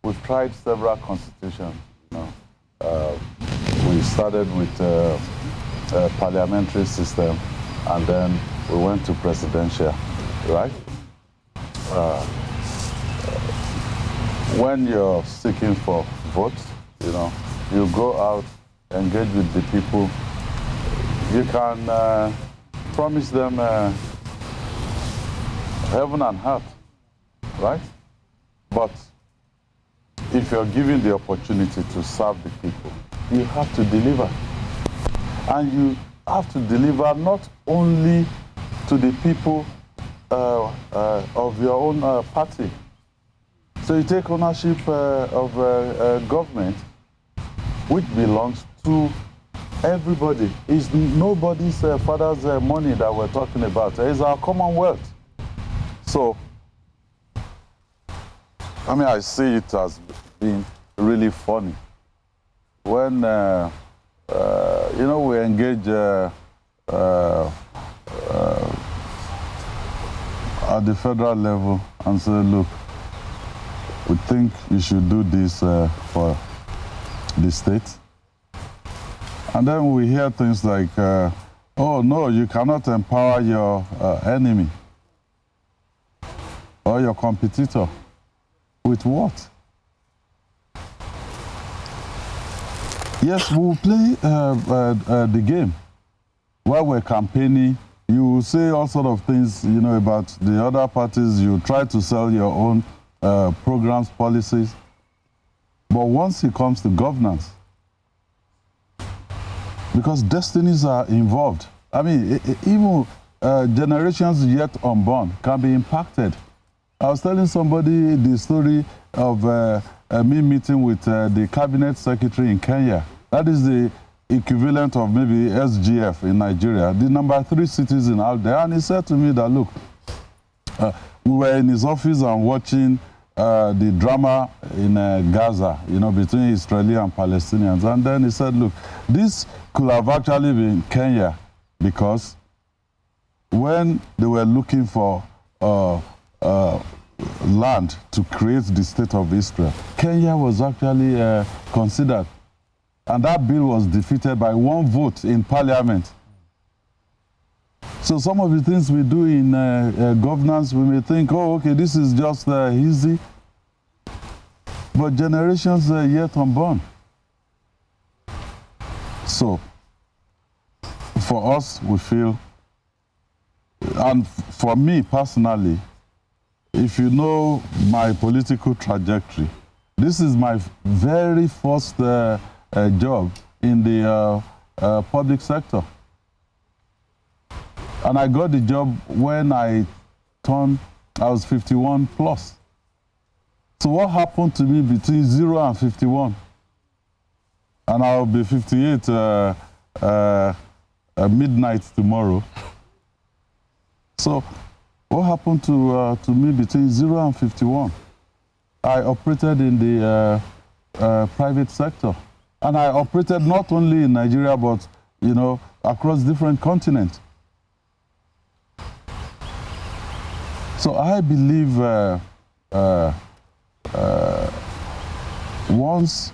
we've tried several constitutions. We started with a parliamentary system, and then we went to presidential, right? When you're seeking for votes, you go out, engage with the people. You can promise them heaven and earth, right? But if you're given the opportunity to serve the people, you have to deliver. And you have to deliver not only to the people of your own party. So you take ownership of government, which belongs to everybody. It's nobody's father's money that we're talking about. It's our commonwealth. So, I see it as being really funny. When, we engage at the federal level and say, look, we think you should do this for the state. And then we hear things like, oh, no, you cannot empower your enemy or your competitor. With what? Yes, we'll play the game. While we're campaigning, you will say all sort of things, about the other parties. You try to sell your own programs, policies. But once it comes to governance, because destinies are involved, even generations yet unborn can be impacted. I was telling somebody the story of me meeting with the cabinet secretary in Kenya. That is the equivalent of maybe SGF in Nigeria, the number 3 citizen out there. And he said to me that, look, we were in his office and watching the drama in Gaza, between Israeli and Palestinians. And then he said, look, this could have actually been Kenya, because when they were looking for land to create the state of Israel, Kenya was actually considered. And that bill was defeated by 1 vote in parliament. So some of the things we do in governance, we may think, oh, okay, this is just easy. But generations yet unborn. So, for us, we feel, and for me personally, if you know my political trajectory, this is my very first job in the public sector. And I got the job when I was 51 plus. So what happened to me between 0 and 51? And I'll be 58 midnight tomorrow. So what happened to me between 0 and 51? I operated in the private sector. And I operated not only in Nigeria, but, across different continents. So I believe once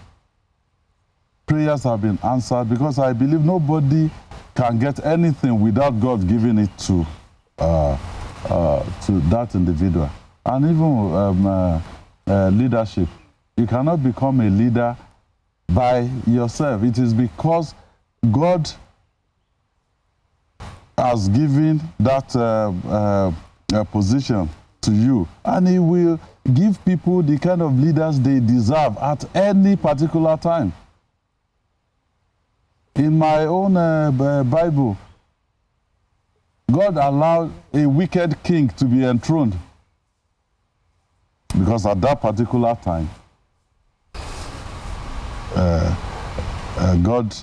prayers have been answered, because I believe nobody can get anything without God giving it to that individual. And even leadership. You cannot become a leader by yourself. It is because God has given that position to you, and He will give people the kind of leaders they deserve at any particular time. In my own Bible, God allowed a wicked king to be enthroned, because at that particular time, God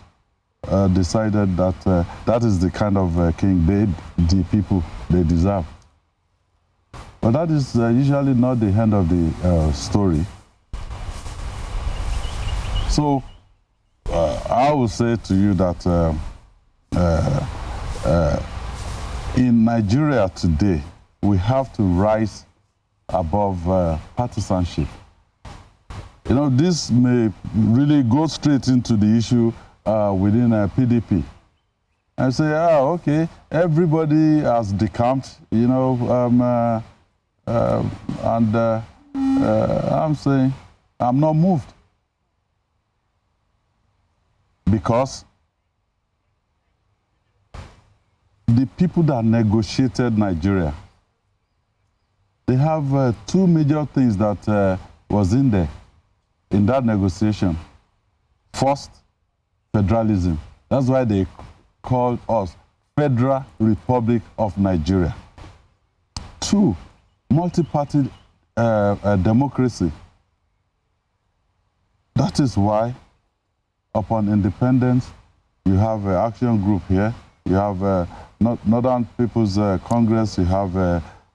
decided that that is the kind of king the people they deserve. But that is usually not the end of the story. So I will say to you that in Nigeria today, we have to rise above partisanship. You know, this may really go straight into the issue within PDP. I say, okay, everybody has decamped, you know, and I'm saying I'm not moved because the people that negotiated Nigeria, they have two major things that was in there, in that negotiation. First, federalism. That's why they called us Federal Republic of Nigeria. Two, multi-party democracy. That is why, upon independence, you have an action group here, you have Northern People's Congress, you have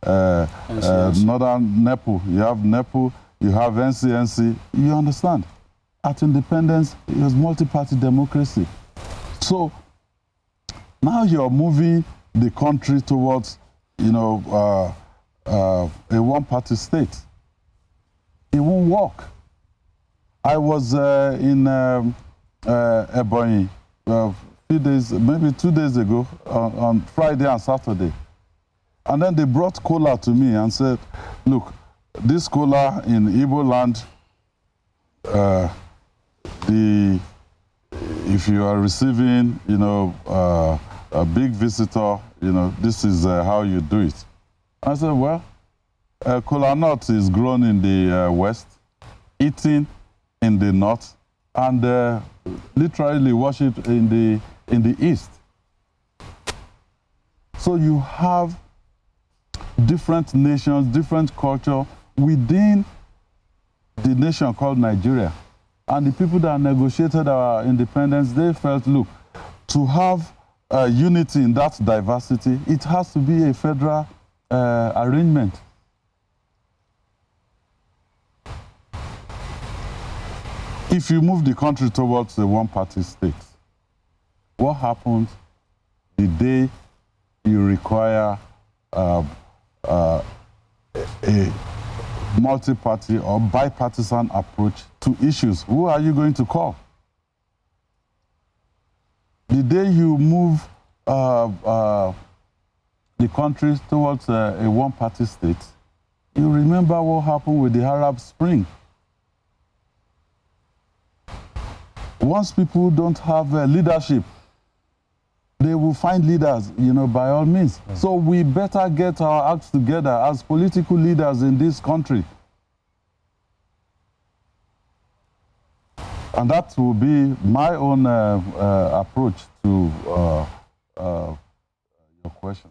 Northern NEPU, you have NEPU, you have NCNC. You understand? At independence, it was multi-party democracy. So now you're moving the country towards, you know, a one-party state. It won't work. I was in Ebonyi a few days, maybe 2 days ago, on Friday and Saturday. And then they brought cola to me and said, look, this cola in Igbo land, if you are receiving, you know, a big visitor, you know, this is how you do it. I said, well, kola nut is grown in the west, eaten in the north, and literally worshipped in the east. So you have different nations, different culture within the nation called Nigeria. And the people that negotiated our independence, they felt, look, to have unity in that diversity, it has to be a federal arrangement. If you move the country towards a one-party state, what happens the day you require a multi-party or bipartisan approach to issues? Who are you going to call? The day you move the country towards a one-party state, you remember what happened with the Arab Spring. Once people don't have leadership, they will find leaders, you know, by all means. Mm. So we better get our acts together as political leaders in this country. And that will be my own approach to your question.